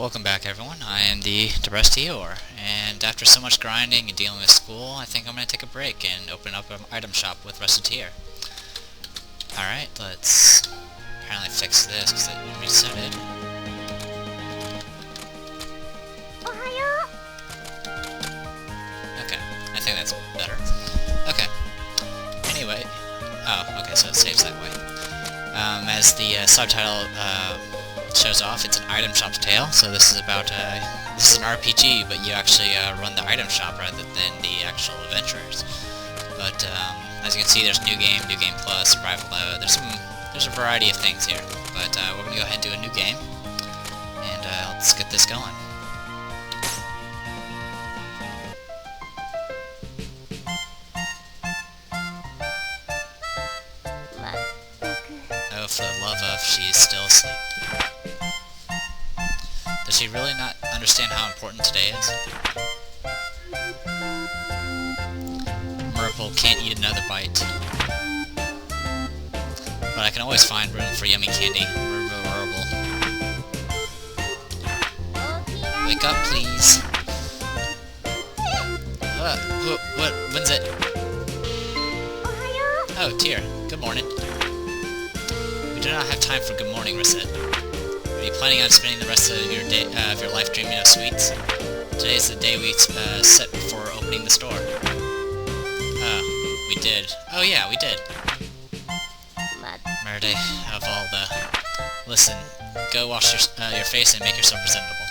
Welcome back, everyone. I am the Recettear, and after so much grinding and dealing with school, I think I'm going to take a break and open up an item shop with Recettear. Alright, let's apparently fix this because it reset it. Okay, I think that's better. Okay. Anyway, okay, so it saves that way. As the subtitle shows off, it's an item shop's tale, so this is about, this is an RPG, but you actually run the item shop rather than the actual adventurers. But, as you can see, there's New Game Plus, Survival Mode, there's a variety of things here. But, we're gonna go ahead and do a new game, and, let's get this going. Oh, for the love of, she is still asleep. Does she really not understand how important today is? Merple can't eat another bite. But I can always find room for yummy candy. Merple. Wake up, please. When's it? Oh, dear. Good morning. We do not have time for good morning, Recette. Are you planning on spending the rest of your day, of your life dreaming of sweets? Today is the day we set before opening the store. We did. Oh yeah, we did. Merde of all the... Listen, go wash your face and make yourself presentable.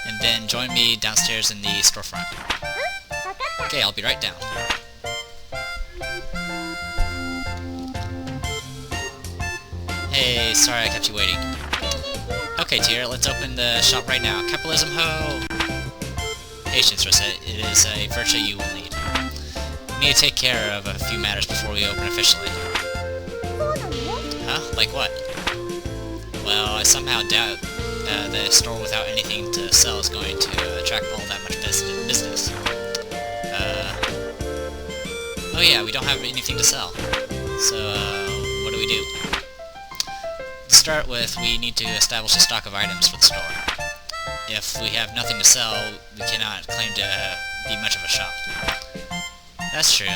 And then join me downstairs in the storefront. Okay, I'll be right down. Hey, sorry I kept you waiting. Okay, Tier, let's open the shop right now. Capitalism ho! Patience, Recette. It is a virtue you will need. We need to take care of a few matters before we open officially. Huh? Like what? Well, I somehow doubt the store without anything to sell is going to attract all that much business. Oh yeah, we don't have anything to sell. So, what do we do? To start with, we need to establish a stock of items for the store. If we have nothing to sell, we cannot claim to be much of a shop. That's true.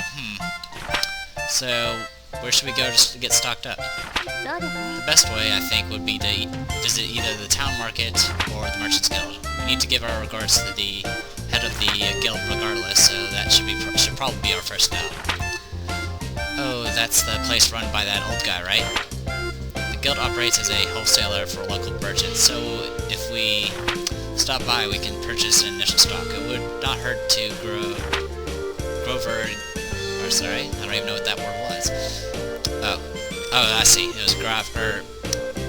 So, where should we go to get stocked up? The best way, I think, would be to visit either the town market or the Merchants Guild. We need to give our regards to the head of the guild regardless, so that should probably be our first stop. Oh, that's the place run by that old guy, right? The guild operates as a wholesaler for local merchants, so if we stop by, we can purchase an initial stock. It would not hurt to sorry, I don't even know what that word was. Oh, I see. It was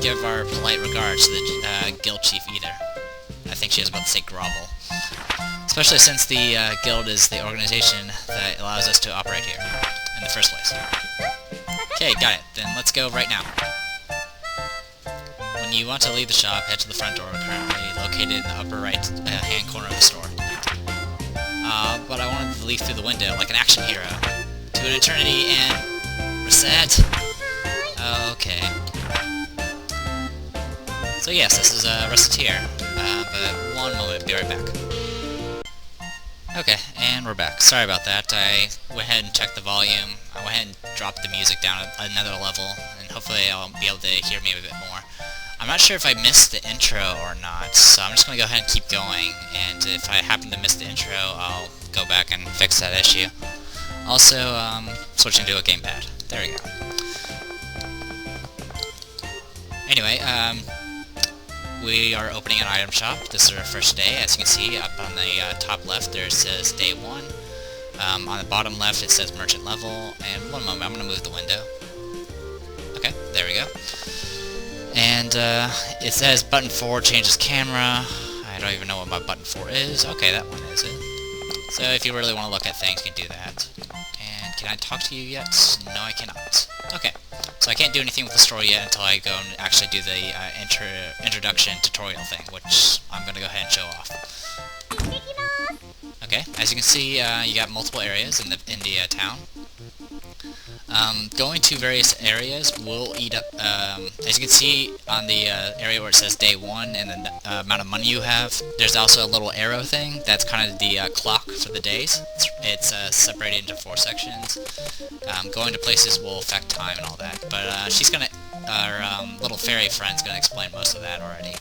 give our polite regards to the guild chief either. I think she was about to say grovel. Especially since the guild is the organization that allows us to operate here in the first place. Okay, got it. Then let's go right now. When you want to leave the shop, head to the front door, currently located in the upper right hand corner of the store. But I wanted to leave through the window like an action hero. To an eternity and... Reset! Okay. So yes, this is Recettear. But one moment, be right back. Okay, and we're back. Sorry about that. I went ahead and checked the volume. I went ahead and dropped the music down another level, and hopefully I'll be able to hear me a bit more. I'm not sure if I missed the intro or not, so I'm just going to go ahead and keep going, and if I happen to miss the intro, I'll go back and fix that issue. Also, switching to a gamepad. There we go. Anyway, we are opening an item shop. This is our first day. As you can see, up on the top left, there says Day 1. On the bottom left, it says Merchant Level, and one moment, I'm going to move the window. Okay, there we go. And, it says button 4 changes camera. I don't even know what my button 4 is. Okay, that one is it. So if you really want to look at things, you can do that. And can I talk to you yet? No, I cannot. Okay, so I can't do anything with the story yet until I go and actually do the introduction tutorial thing, which I'm going to go ahead and show off. Okay, as you can see, you got multiple areas in the town. Going to various areas will eat up, as you can see on the area where it says day 1 and the amount of money you have, there's also a little arrow thing that's kind of the clock for the days. It's separated into 4 sections. Going to places will affect time and all that, but our little fairy friend's gonna explain most of that already.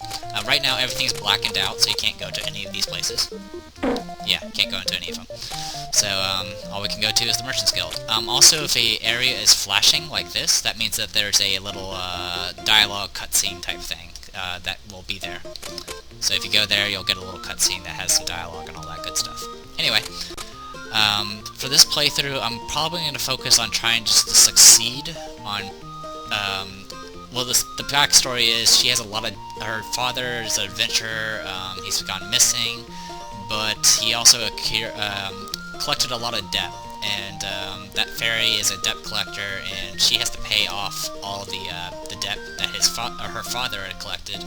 Right now everything's blackened out, so you can't go to any of these places. Yeah, can't go into any of them. So, all we can go to is the Merchant's Guild. Also, if a area is flashing like this, that means that there's a little, dialogue cutscene type thing, that will be there. So if you go there, you'll get a little cutscene that has some dialogue and all that good stuff. Anyway, for this playthrough, I'm probably going to focus on trying just to succeed on, well, the backstory is she has a lot of, her father is an adventurer, he's gone missing, but he also collected a lot of debt, and that fairy is a debt collector, and she has to pay off all the debt that her father had collected,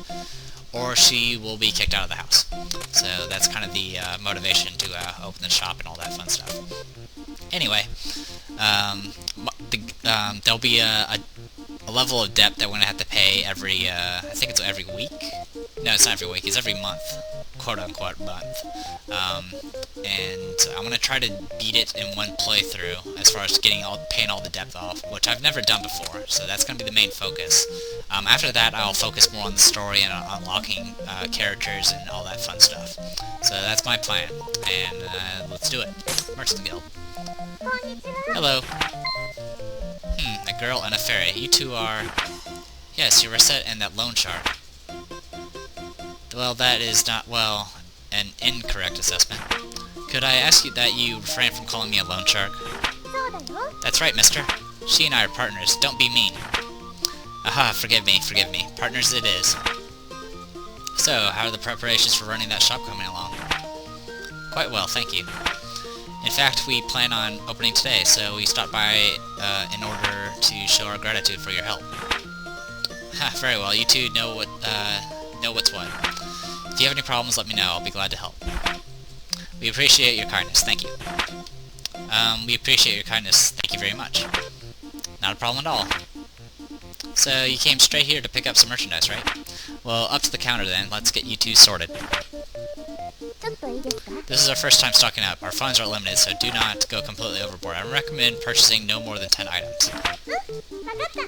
or she will be kicked out of the house. So that's kind of the motivation to open the shop and all that fun stuff. Anyway, there'll be a level of debt that we're going to have to pay every, I think it's every week? No, it's not every week, it's every month. Quote-unquote month. And I'm going to try to beat it in one playthrough, as far as paying all the debt off, which I've never done before, so that's going to be the main focus. After that, I'll focus more on the story and unlocking characters and all that fun stuff. So that's my plan, and let's do it. Merchant's Guild. Hello. A girl and a fairy. You two are... Yes, you're Recettear and that loan shark. Well, that is not, well, an incorrect assessment. Could I ask you that you refrain from calling me a loan shark? That's right, mister. She and I are partners. Don't be mean. Aha, forgive me. Partners it is. So, how are the preparations for running that shop coming along? Quite well, thank you. In fact, we plan on opening today, so we stopped by in order to show our gratitude for your help. Ha, very well. You two know what's what. If you have any problems, let me know. I'll be glad to help. We appreciate your kindness. Thank you. We appreciate your kindness. Thank you very much. Not a problem at all. So, you came straight here to pick up some merchandise, right? Well, up to the counter then. Let's get you two sorted. This is our first time stocking up. Our funds are limited, so do not go completely overboard. I recommend purchasing no more than 10 items.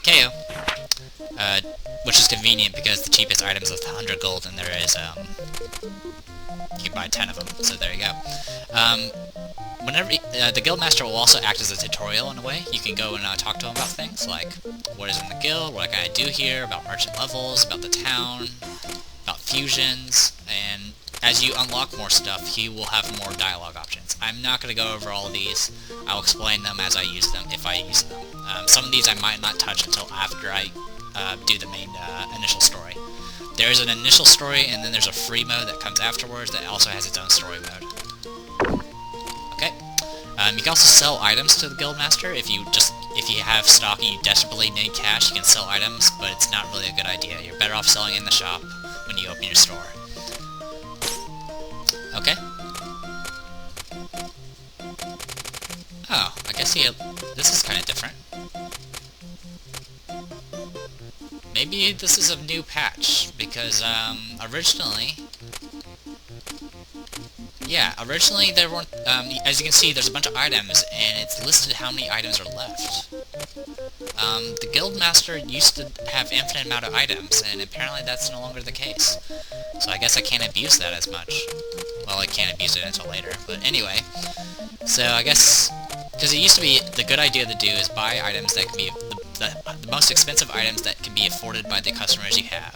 KO. Which is convenient because the cheapest items is 100 gold, and there is, you can buy 10 of them, so there you go. Whenever the Guildmaster will also act as a tutorial in a way. You can go and talk to him about things like what is in the guild, what can I do here, about merchant levels, about the town, about fusions, and as you unlock more stuff, he will have more dialogue options. I'm not going to go over all of these. I'll explain them as I use them, if I use them. Some of these I might not touch until after I do the main initial story. There's an initial story, and then there's a free mode that comes afterwards that also has its own story mode. Okay. You can also sell items to the Guildmaster. If you have stock and you desperately need cash, you can sell items, but it's not really a good idea. You're better off selling in the shop when you open your store. Okay. Oh, I guess this is kind of different. Maybe this is a new patch, because, originally there weren't, as you can see, there's a bunch of items, and it's listed how many items are left. The Guildmaster used to have infinite amount of items, and apparently that's no longer the case. So I guess I can't abuse that as much. Well, I can't abuse it until later, but anyway. So I guess, because it used to be, the good idea to do is buy items that can be, the most expensive items that can be afforded by the customers you have.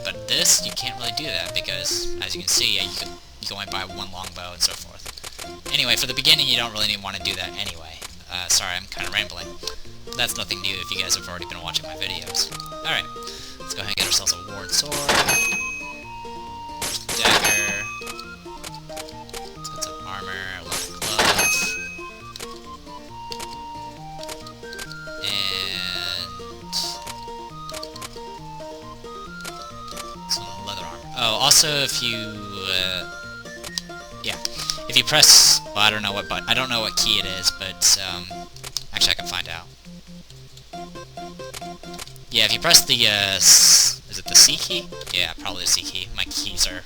But this, you can't really do that, because, as you can see, you can only buy one longbow and so forth. Anyway, for the beginning, you don't really want to do that anyway. Sorry, I'm kind of rambling. That's nothing new if you guys have already been watching my videos. Alright, let's go ahead and get ourselves a ward sword. Dagger. Let's get some armor, leather gloves. And some leather armor. Oh, also if you, if you press, well, I don't know what key it is, but, actually I can find out. Yeah, if you press the, is it the C key? Yeah, probably the C key. My keys are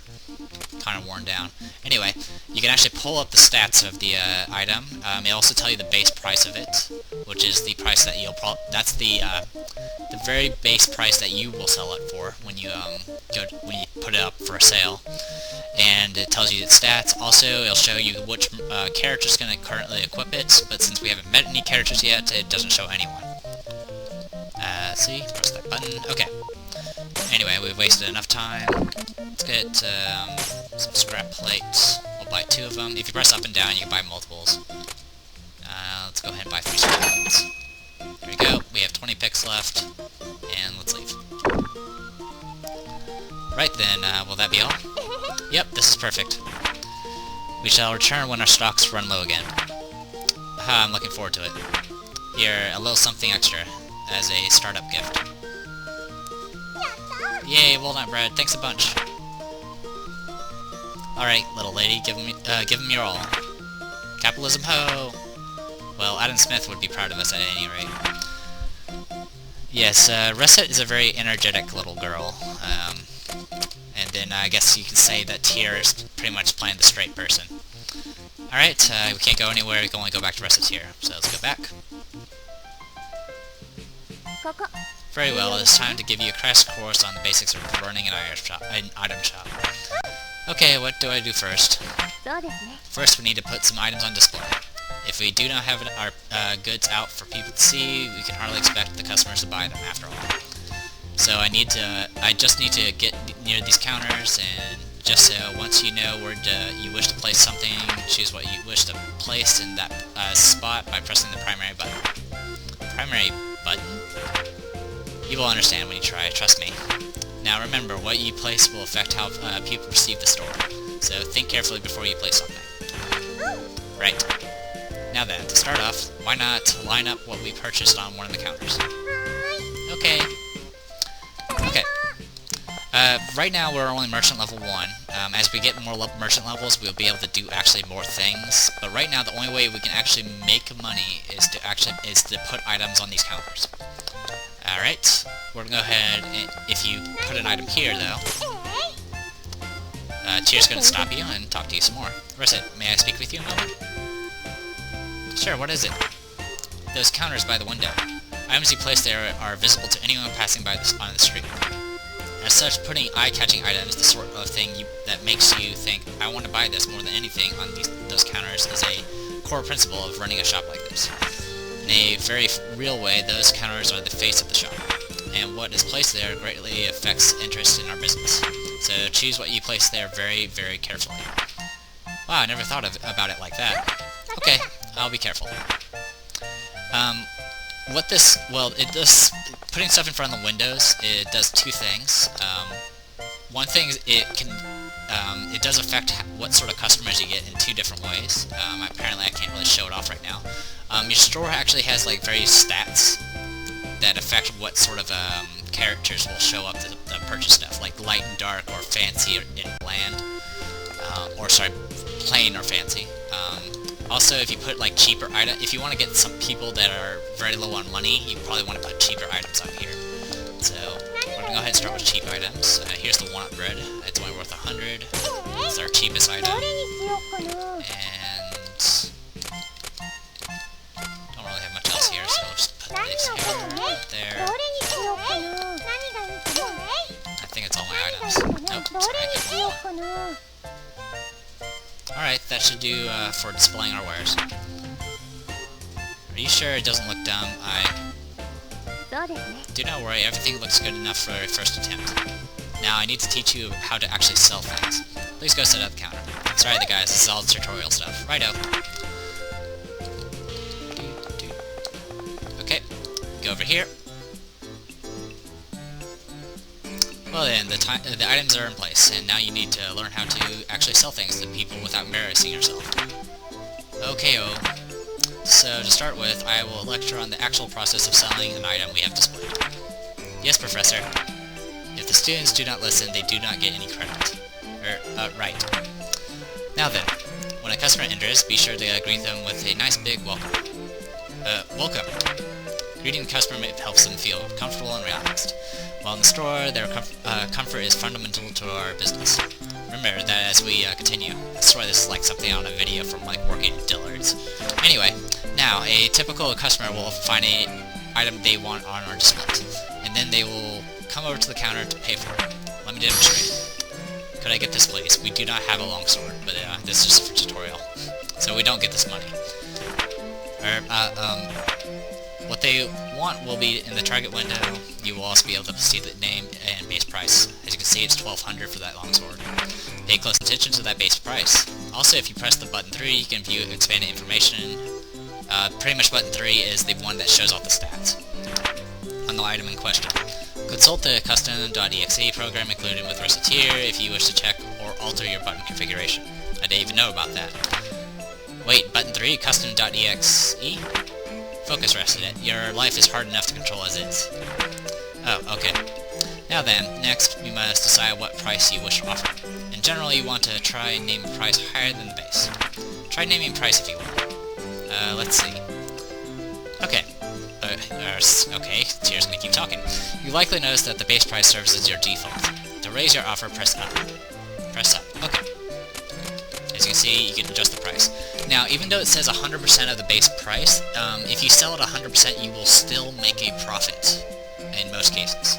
kind of worn down. Anyway, you can actually pull up the stats of the item. It'll also tell you the base price of it, which is the price that you'll that's the very base price that you will sell it for when you put it up for a sale. And it tells you its stats. Also, it'll show you which character's going to currently equip it, but since we haven't met any characters yet, it doesn't show anyone. See? Press that button. Okay. Anyway, we've wasted enough time. Let's get some scrap plates. We'll buy 2 of them. If you press up and down, you can buy multiples. Let's go ahead and buy 3 scrap plates. There we go. We have 20 picks left. And let's leave. Right then, will that be all? Yep, this is perfect. We shall return when our stocks run low again. I'm looking forward to it. Here, a little something extra as a startup gift. Yay, walnut bread. Thanks a bunch. Alright, little lady, give him your all. Capitalism ho! Well, Adam Smith would be proud of us at any rate. Yes, Recettear is a very energetic little girl. And then I guess you can say that Tear is pretty much playing the straight person. Alright, we can't go anywhere, we can only go back to Recettear. So let's go back. Very well, it's time to give you a crash course on the basics of running an item shop. Okay, what do I do first? First, we need to put some items on display. If we do not have our goods out for people to see, we can hardly expect the customers to buy them after all. So I just need to get near these counters, and just so once you know where you wish to place something, choose what you wish to place in that spot by pressing the primary button. Primary button? You will understand when you try, trust me. Now remember, what you place will affect how people perceive the store, so think carefully before you place something. Right. Now then, to start off, why not line up what we purchased on one of the counters? Okay. Okay. Right now we're only merchant level 1. As we get more merchant levels, we'll be able to do actually more things. But right now, the only way we can actually make money is to put items on these counters. Alright, we're gonna go ahead and if you put an item here, though, Tear's gonna stop you and talk to you some more. Recettear, may I speak with you a moment? Sure, what is it? Those counters by the window. Items you place there are visible to anyone passing by on the street. As such, putting eye-catching items is the sort of thing that makes you think, I want to buy this more than anything on those counters is a core principle of running a shop like this. In a very real way, those counters are the face of the shop, and what is placed there greatly affects interest in our business. So choose what you place there very, very carefully. Wow, I never thought about it like that. Okay, I'll be careful. Putting stuff in front of the windows, it does 2 things. One thing is it does affect what sort of customers you get in 2 different ways. Apparently I can't really show it off right now. Your store actually has like various stats that affect what sort of characters will show up to purchase stuff, like light and dark, or fancy and bland, plain or fancy. Also, if you put like cheaper items, if you want to get some people that are very low on money, you probably want to put cheaper items up here. So we're gonna go ahead and start with cheap items. Here's the walnut bread. It's only worth 100. It's our cheapest item, and don't really have much else here, so we'll just put this here, there. I think it's all my items. Nope, sorry, I get one more. Alright, that should do for displaying our wares. Are you sure it doesn't look dumb? Do not worry, everything looks good enough for a first attempt. Now I need to teach you how to actually sell things. Please go set up the counter. Sorry the guys, this is all tutorial stuff. Righto. Okay, go over here. Well then, the items are in place, and now you need to learn how to actually sell things to people without embarrassing yourself. Okay-o. So, to start with, I will lecture on the actual process of selling an item we have displayed. Yes, Professor. If the students do not listen, they do not get any credit. Right. Now then, when a customer enters, be sure to greet them with a nice big welcome. Welcome. Greeting the customer helps them feel comfortable and relaxed. While in the store, their comfort is fundamental to our business. Remember that as we continue. I swear this is like something on a video from like working at Dillard's. Anyway, now a typical customer will find a item they want on our display, and then they will come over to the counter to pay for it. Let me demonstrate. Could I get this please? We do not have a longsword, but this is just for tutorial, so we don't get this money. What they want will be in the target window. You will also be able to see the name and base price. As you can see, it's 1200 for that longsword. Pay close attention to that base price. Also, if you press the button 3, you can view expanded information. Pretty much button 3 is the one that shows off the stats on the item in question. Consult the custom.exe program included with Recettear if you wish to check or alter your button configuration. I didn't even know about that. Wait, button 3, custom.exe? Focus, Recettear. Your life is hard enough to control as is. Oh, okay. Now then, next we must decide what price you wish to offer. In general, you want to try and name a price higher than the base. Try naming price if you will. Let's see. Okay. Okay, Tier's gonna keep talking. You likely notice that the base price serves as your default. To raise your offer, press up. Press up. Okay. As you can see, you can adjust the price. Now, even though it says 100% of the base price, if you sell it 100%, you will still make a profit in most cases.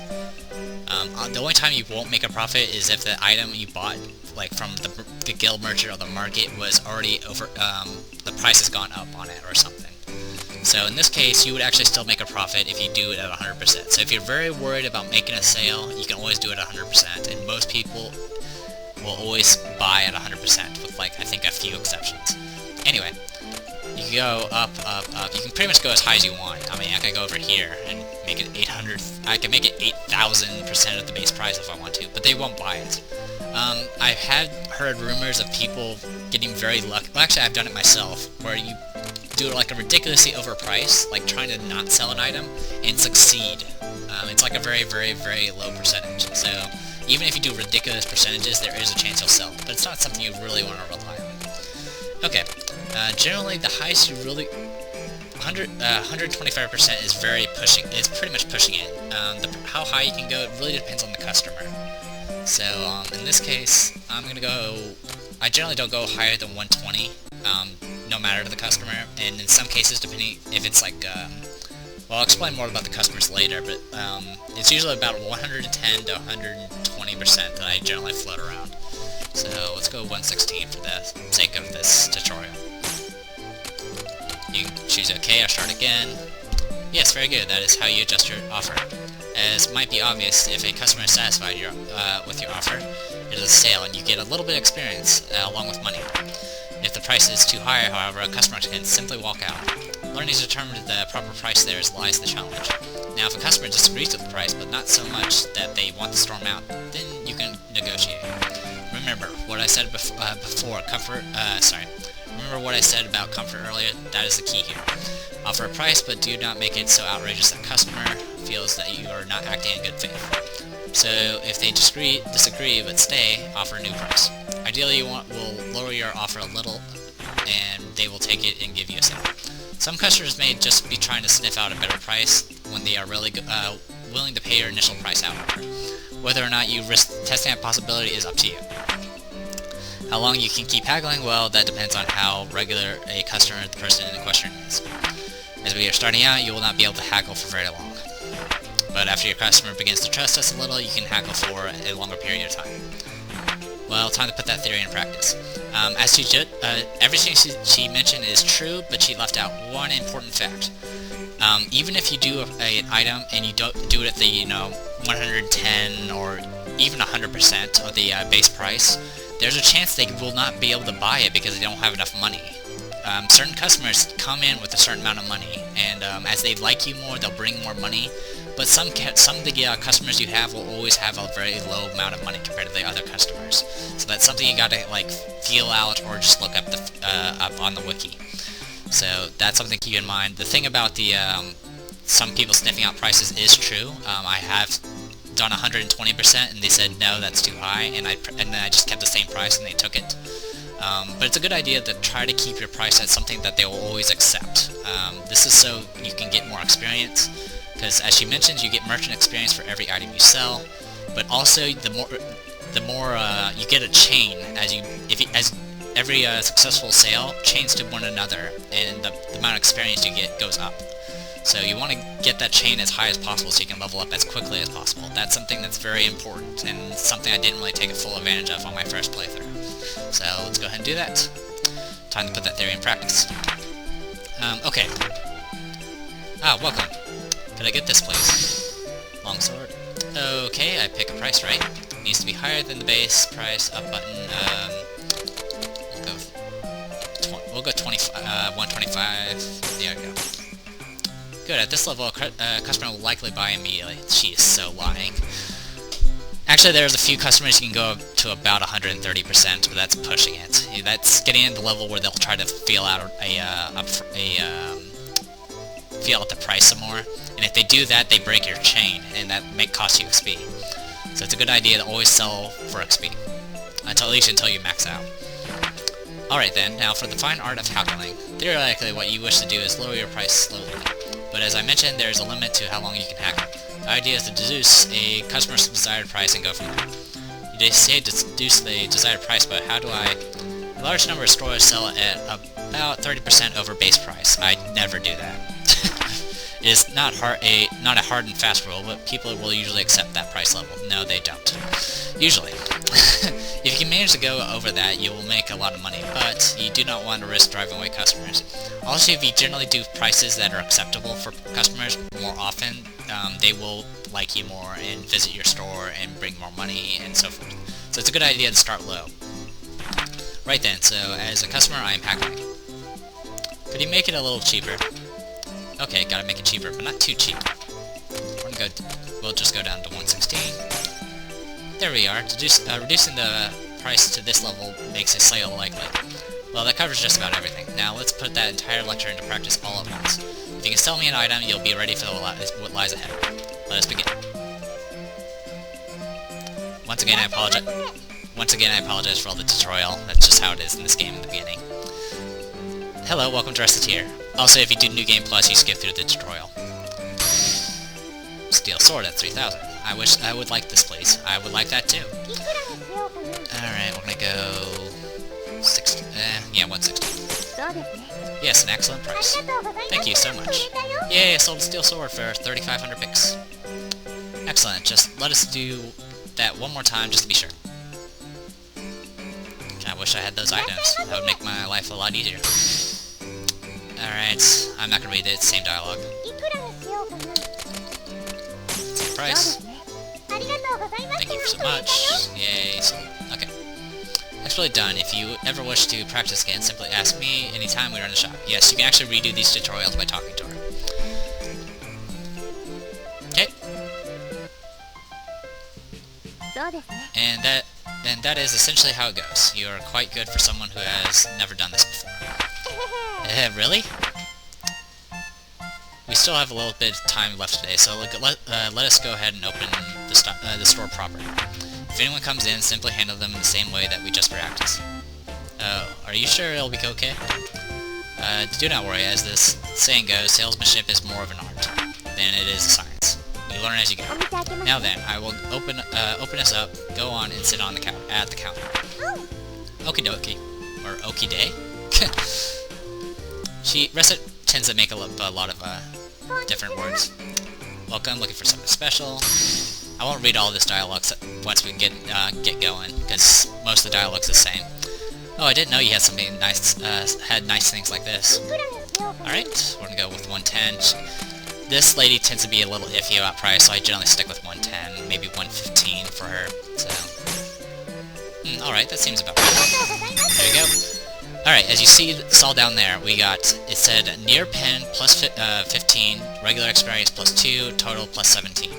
The only time you won't make a profit is if the item you bought, like from the guild merchant or the market, was already over, the price has gone up on it or something. So in this case, you would actually still make a profit if you do it at 100%. So if you're very worried about making a sale, you can always do it at 100%, and most people will always buy at 100%, with like, I think a few exceptions. Anyway, you can go up, up, up. You can pretty much go as high as you want. I mean, I can go over here and make it 800, I can make it 8,000% of the base price if I want to, but they won't buy it. I have heard rumors of people getting very lucky. Well, actually, I've done it myself, where you do like a ridiculously overpriced, like trying to not sell an item, and succeed. It's like a very, very, very low percentage. So even if you do ridiculous percentages, there is a chance you'll sell, but it's not something you really want to rely on. Okay, generally the highest you really... 125% is very pushing, it's pretty much pushing it. How high you can go, it really depends on the customer. So, in this case, I'm gonna go... I generally don't go higher than 120, no matter to the customer, and in some cases, depending if it's like, well, I'll explain more about the customers later, but it's usually about 110 to 120% that I generally float around. So let's go 116 for the sake of this tutorial. You can choose OK or start again. Yes, very good. That is how you adjust your offer. As might be obvious, if a customer is satisfied with your offer, it is a sale and you get a little bit of experience along with money. If the price is too high, however, a customer can simply walk out. Learning to determine the proper price there lies the challenge. Now, if a customer disagrees with the price, but not so much that they want to storm out, then you can negotiate. Remember what I said before, remember what I said about comfort earlier? That is the key here. Offer a price, but do not make it so outrageous that the customer feels that you are not acting in good faith. So, if they disagree but stay, offer a new price. Ideally, you will lower your offer a little, and they will take it and give you a sale. Some customers may just be trying to sniff out a better price when they are really willing to pay your initial price out. Whether or not you risk testing that possibility is up to you. How long you can keep haggling? Well, that depends on how regular a customer the person in question is. As we are starting out, you will not be able to haggle for very long. But after your customer begins to trust us a little, you can haggle for a longer period of time. Well, time to put that theory in practice. As everything she mentioned is true, but she left out one important fact. Even if you do an item and you don't do it at the 110 or even 100% of the base price, there's a chance they will not be able to buy it because they don't have enough money. Certain customers come in with a certain amount of money, and as they like you more, they'll bring more money. But some of the customers you have will always have a very low amount of money compared to the other customers. So that's something you gotta like feel out or just look up up on the wiki. So that's something to keep in mind. The thing about the some people sniffing out prices is true. I have done 120% and they said no, that's too high, and then I just kept the same price and they took it. But it's a good idea to try to keep your price at something that they will always accept. This is so you can get more experience, because as she mentions, you get merchant experience for every item you sell, but also the more you get a chain as every successful sale chains to one another, and the amount of experience you get goes up. So you want to get that chain as high as possible so you can level up as quickly as possible. That's something that's very important, and something I didn't really take a full advantage of on my first playthrough. So let's go ahead and do that. Time to put that theory in practice. Okay. Ah, welcome. Could I get this, please? Longsword. Okay, I pick a price right. It needs to be higher than the base price. Up button. We'll go 125. There we go. Good. At this level, a customer will likely buy immediately. She is so lying. Actually, there's a few customers you can go up to about 130%, but that's pushing it. That's getting into the level where they'll try to feel out the price some more. And if they do that, they break your chain, and that may cost you XP. So it's a good idea to always sell for XP, at least until you max out. Alright then, now for the fine art of haggling. Theoretically, what you wish to do is lower your price slowly. But as I mentioned, there is a limit to how long you can haggle. The idea is to deduce a customer's desired price and go from there. You say deduce the desired price, but how do I... A large number of stores sell at about 30% over base price. I never do that. It is not a hard and fast rule, but people will usually accept that price level. No, they don't. Usually. If you can manage to go over that, you will make a lot of money, but you do not want to risk driving away customers. Also, if you generally do prices that are acceptable for customers more often, they will like you more and visit your store and bring more money and so forth. So it's a good idea to start low. Right then, so as a customer, I am haggling. Could you make it a little cheaper? Okay, gotta make it cheaper, but not too cheap. We'll just go down to 116. There we are. Reducing the price to this level makes a sale likely. Well, that covers just about everything. Now let's put that entire lecture into practice all at once. If you can sell me an item, you'll be ready for what lies ahead. Let us begin. Once again, I apologize for all the tutorial. That's just how it is in this game in the beginning. Hello, welcome to Recettear. Also, if you do New Game Plus, you skip through the tutorial. Steel sword at 3,000. I wish I would like this, please. I would like that too. Alright, we're gonna go... 60. Yeah, 160. Yes, an excellent price. Thank you so much. Yay, I sold a steel sword for 3,500 pix. Excellent, just let us do that one more time just to be sure. I wish I had those items. That would make my life a lot easier. Alright, I'm not gonna read it, same dialogue. Same price. Thank you so much. Yay, so, okay. That's really done. If you ever wish to practice again, simply ask me anytime we run the shop. Yes, you can actually redo these tutorials by talking to her. Okay. And that is essentially how it goes. You are quite good for someone who has never done this before. Really? We still have a little bit of time left today, so let us go ahead and open the store proper. If anyone comes in, simply handle them in the same way that we just practiced. Oh, are you sure it'll be okay? Do not worry, as this saying goes, salesmanship is more of an art than it is a science. You learn as you go. Now then, I will open us up, go on and sit on the at the counter. Okie dokie. Or okie day. Recet tends to make a lot of different words. Welcome, looking for something special. I won't read all this dialogue once we get going, because most of the dialogue's the same. Oh, I didn't know you had something nice, had nice things like this. Alright, we're gonna go with 110. This lady tends to be a little iffy about price, so I generally stick with 110, maybe 115 for her, so... alright, that seems about right. There you go. Alright, as you saw down there, we got, it said near pen plus 15, regular experience plus 2, total plus 17.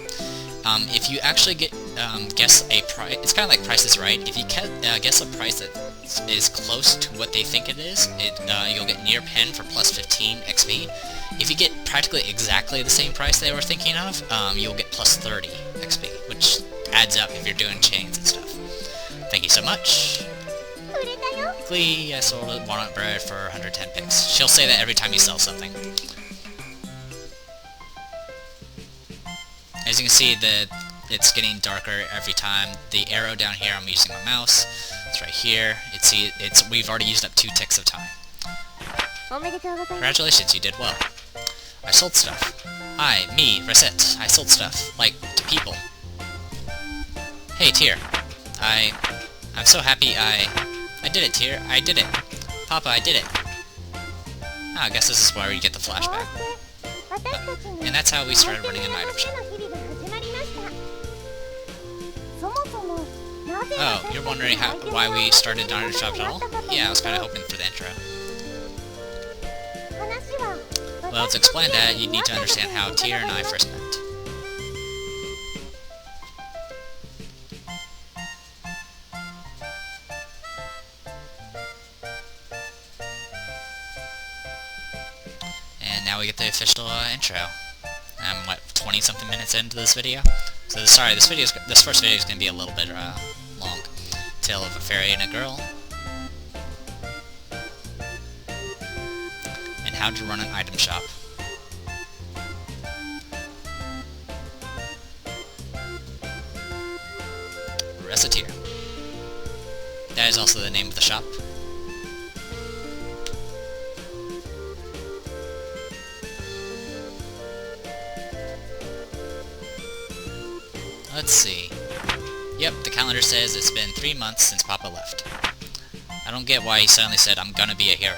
If you actually guess a price, it's kind of like Price is Right. If you guess a price that is close to what they think it is, you'll get near pen for plus 15 XP. If you get practically exactly the same price they were thinking of, you'll get plus 30 XP, which adds up if you're doing chains and stuff. Thank you so much. Basically, I sold a walnut bread for 110 pigs. She'll say that every time you sell something. As you can see, it's getting darker every time. The arrow down here, I'm using my mouse. It's right here. We've already used up 2 ticks of time. Congratulations, you did well. I sold stuff. Hi, me, Recette. I sold stuff, like, to people. Hey, Tyr. I'm so happy I did it, Tyr. I did it. Papa, I did it. Oh, I guess this is where we get the flashback. And that's how we started running an item shop. Oh, you're wondering why we started an item shop at all? Yeah, I was kind of hoping for the intro. Well, to explain that, you need to understand how Tyr and I first met. And now we get the official intro. I'm, what, 20-something minutes into this video? So, sorry, this first video is going to be a little bit long. Tale of a fairy and a girl. And how to run an item shop. Recettear. That is also the name of the shop. Let's see. Yep, the calendar says it's been 3 months since Papa left. I don't get why he suddenly said, I'm gonna be a hero,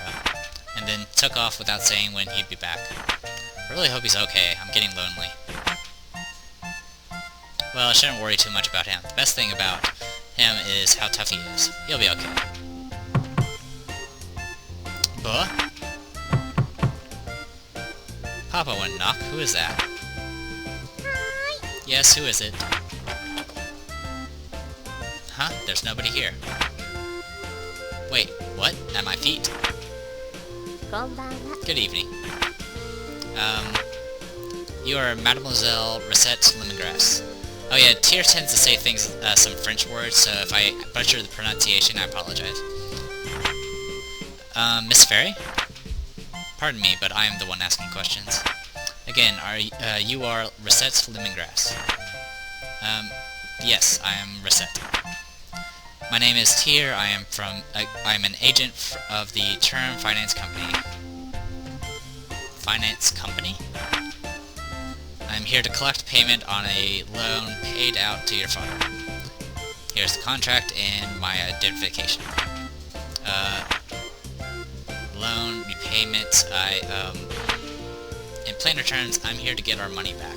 and then took off without saying when he'd be back. I really hope he's okay. I'm getting lonely. Well, I shouldn't worry too much about him. The best thing about him is how tough he is. He'll be okay. Buh? Papa wouldn't knock. Who is that? Hi. Yes, who is it? Huh? There's nobody here. Wait, what? At my feet? Good evening. You are Mademoiselle Recette Lemongrass. Oh yeah, Tyr tends to say things, some French words, so if I butcher the pronunciation, I apologize. Miss Fairy? Pardon me, but I am the one asking questions. Again, you are Recette Lemongrass. Yes, I am Recette. My name is Tyr. I am an agent of the Term Finance Company. Finance Company? I'm here to collect payment on a loan paid out to your father. Here's the contract and my identification. Loan repayment, in plainer terms, I'm here to get our money back.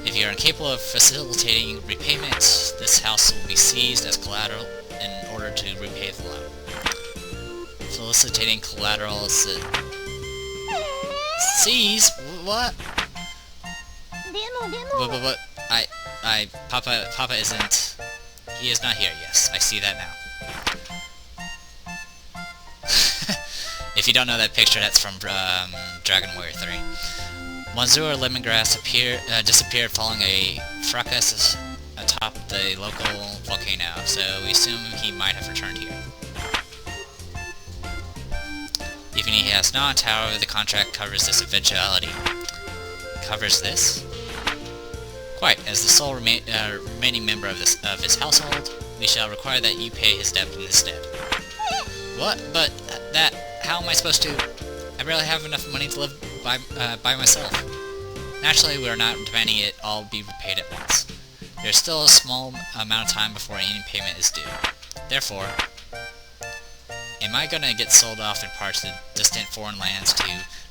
If you are incapable of facilitating repayment, this house will be seized as collateral in order to repay the loan. Facilitating collateral seize? What? But Papa isn't... He is not here, yes. I see that now. If you don't know that picture, that's from Dragon Warrior 3. Monsieur Lemongrass disappeared following a fracas atop the local volcano, so we assume he might have returned here. Even if he has not, however, the contract covers this eventuality. Covers this? Quite. As the sole remaining member of his household, we shall require that you pay his debt instead. What? But how am I supposed to? I barely have enough money to live by myself. Naturally, we are not demanding it all be repaid at once. There's still a small amount of time before any payment is due. Therefore, am I gonna get sold off in parts to distant foreign lands to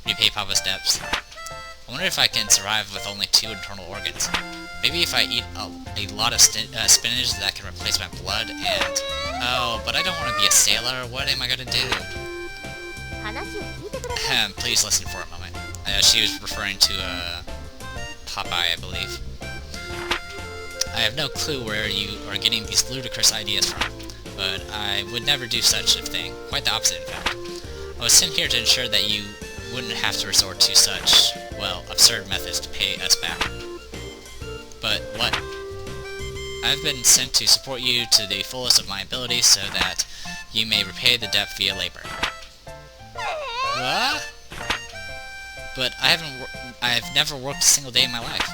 repay Papa's debts? I wonder if I can survive with only 2 internal organs. Maybe if I eat a lot of spinach that can replace my blood and... Oh, but I don't want to be a sailor. What am I gonna do? Please listen for a moment. She was referring to Popeye, I believe. I have no clue where you are getting these ludicrous ideas from, but I would never do such a thing. Quite the opposite, in fact. I was sent here to ensure that you wouldn't have to resort to such, well, absurd methods to pay us back. But what? I've been sent to support you to the fullest of my abilities so that You may repay the debt via labor. What? But I've never worked a single day in my life.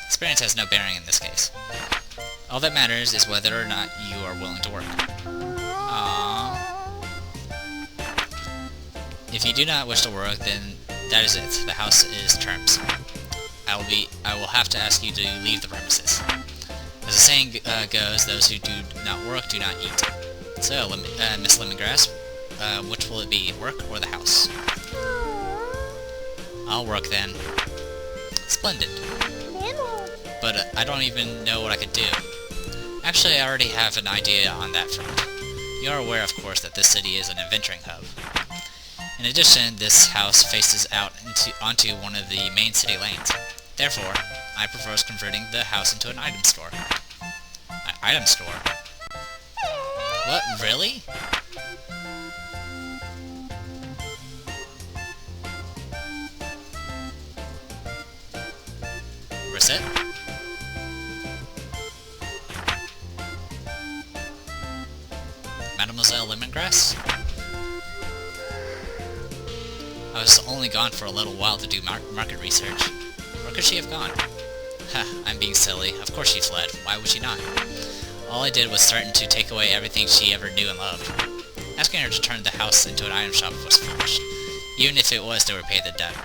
Experience has no bearing in this case. All that matters is whether or not you are willing to work. Aww. If you do not wish to work, then that is it. The house is terms. I will have to ask you to leave the premises. As the saying goes, those who do not work do not eat. So, Miss Lemongrass, which will it be, work or the house? I'll work then. Splendid. But I don't even know what I could do. Actually, I already have an idea on that front. You are aware, of course, that this city is an adventuring hub. In addition, this house faces out onto one of the main city lanes. Therefore, I propose converting the house into an item store. An item store? What, really? Recette? Mademoiselle Lemongrass? I was only gone for a little while to do market research. Where could she have gone? Ha, I'm being silly. Of course she fled. Why would she not? All I did was threaten to take away everything she ever knew and loved. Asking her to turn the house into an item shop was foolish. Even if it was to repay the debt.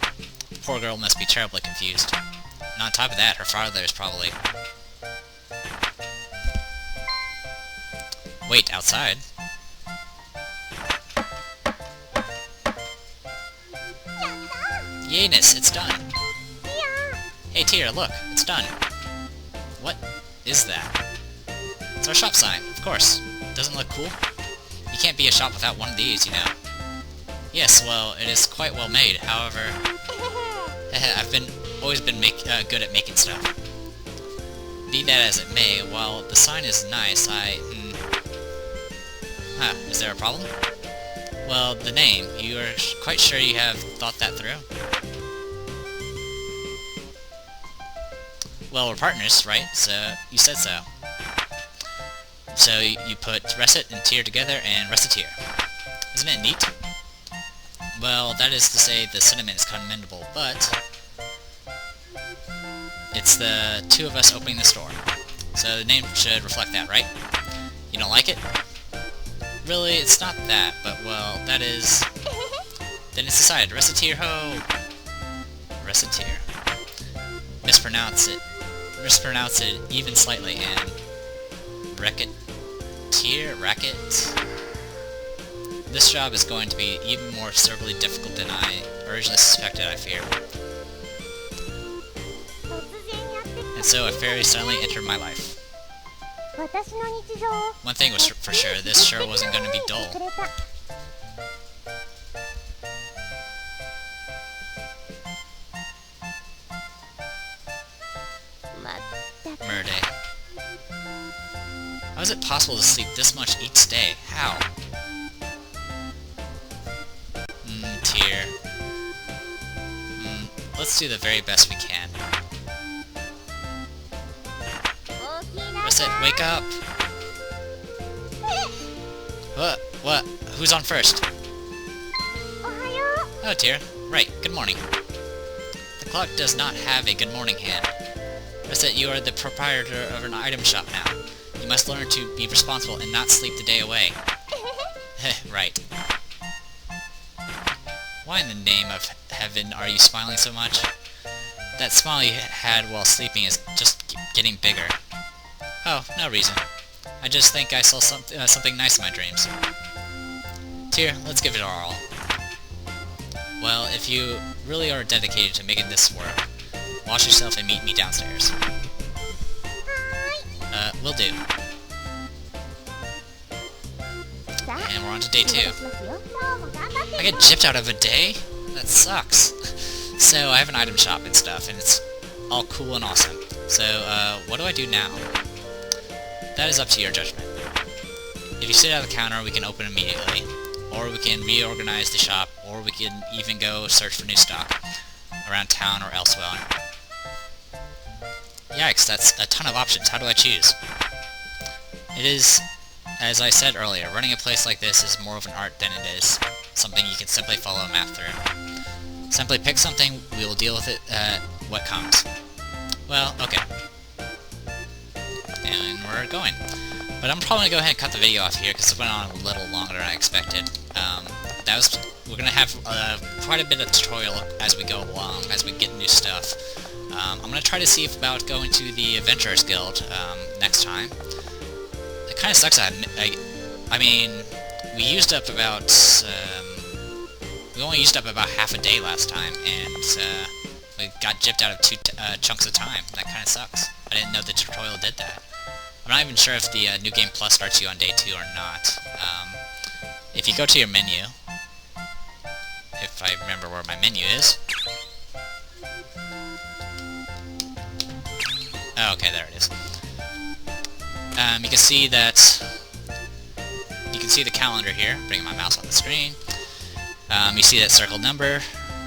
The poor girl must be terribly confused. And on top of that, her father is probably... Wait, outside? Yayness, it's done! Hey Tear, look, it's done! What is that? It's our shop sign, of course. Doesn't look cool? You can't be a shop without one of these, you know. Yes, well, it is quite well made, however... I've always been good at making stuff. Be that as it may, while the sign is nice, is there a problem? Well, the name. You are quite sure you have thought that through? Well, we're partners, right? So, you said so. So, you put Recet and Tear together and Recettear. Isn't it neat? Well, that is to say the sentiment is commendable, but... it's the two of us opening the store. So the name should reflect that, right? You don't like it? Really, it's not that, but well, that is... Then it's decided. Recettear ho! Recettear. Mispronounce it even slightly, and... Recettear? Racket? This job is going to be even more absurdly difficult than I originally suspected, I fear. And so a fairy suddenly entered my life. One thing was for sure, this sure wasn't going to be dull. Murday. How is it possible to sleep this much each day? How? Tear. Let's do the very best we can. Recet, wake up! What? Who's on first? Oh, Tear. Right, good morning. The clock does not have a good morning hand. Recet, you are the proprietor of an item shop now. You must learn to be responsible and not sleep the day away. Right. Why in the name of heaven are you smiling so much? That smile you had while sleeping is just getting bigger. Oh, no reason. I just think I saw something nice in my dreams. Tear, let's give it our all. Well, if you really are dedicated to making this work, wash yourself and meet me downstairs. Will do. And we're on to day 2. I get gypped out of a day? That sucks. So, I have an item shop and stuff, and it's all cool and awesome. So, what do I do now? That is up to your judgment. If you sit at the counter, we can open immediately. Or we can reorganize the shop, or we can even go search for new stock around town or elsewhere. Yikes, that's a ton of options. How do I choose? It is as I said earlier, running a place like this is more of an art than it is something you can simply follow a map through. Simply pick something, we will deal with it, what comes. Well, okay. And we're going. But I'm probably going to go ahead and cut the video off here, because it went on a little longer than I expected. We're going to have quite a bit of tutorial as we go along, as we get new stuff. I'm going to try to see about going to the Adventurers Guild next time. It kind of sucks. I mean, we used up about... we only used up about half a day last time, and we got gypped out of 2 chunks of time. That kind of sucks. I didn't know the tutorial did that. I'm not even sure if the New Game Plus starts you on day 2 or not. If you go to your menu, if I remember where my menu is. Oh, okay, there it is. You can see that... You can see the calendar here. Bringing my mouse on the screen. You see that circled number,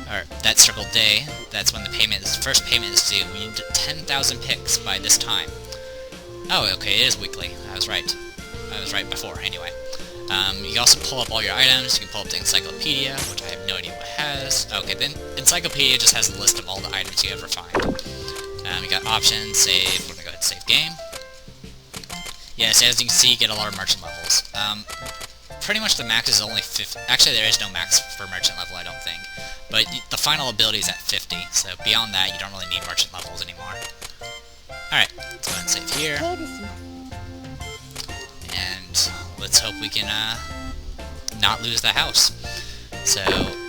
or that circled day. That's when the first payment is due. We need 10,000 picks by this time. Oh, okay, it is weekly. I was right. I was right before, anyway. You can also pull up all your items. You can pull up the encyclopedia, which I have no idea what it has. Okay, the encyclopedia just has a list of all the items you ever find. You got options, save. We're gonna go ahead and save game. Yes, as you can see, you get a lot of merchant levels. Pretty much the max is only 50. Actually, there is no max for merchant level, I don't think. But the final ability is at 50, so beyond that, you don't really need merchant levels anymore. Alright, let's go ahead and save here. And let's hope we can not lose the house. So,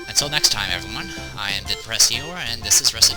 until next time, everyone, I am Recettear, and this is Recettear.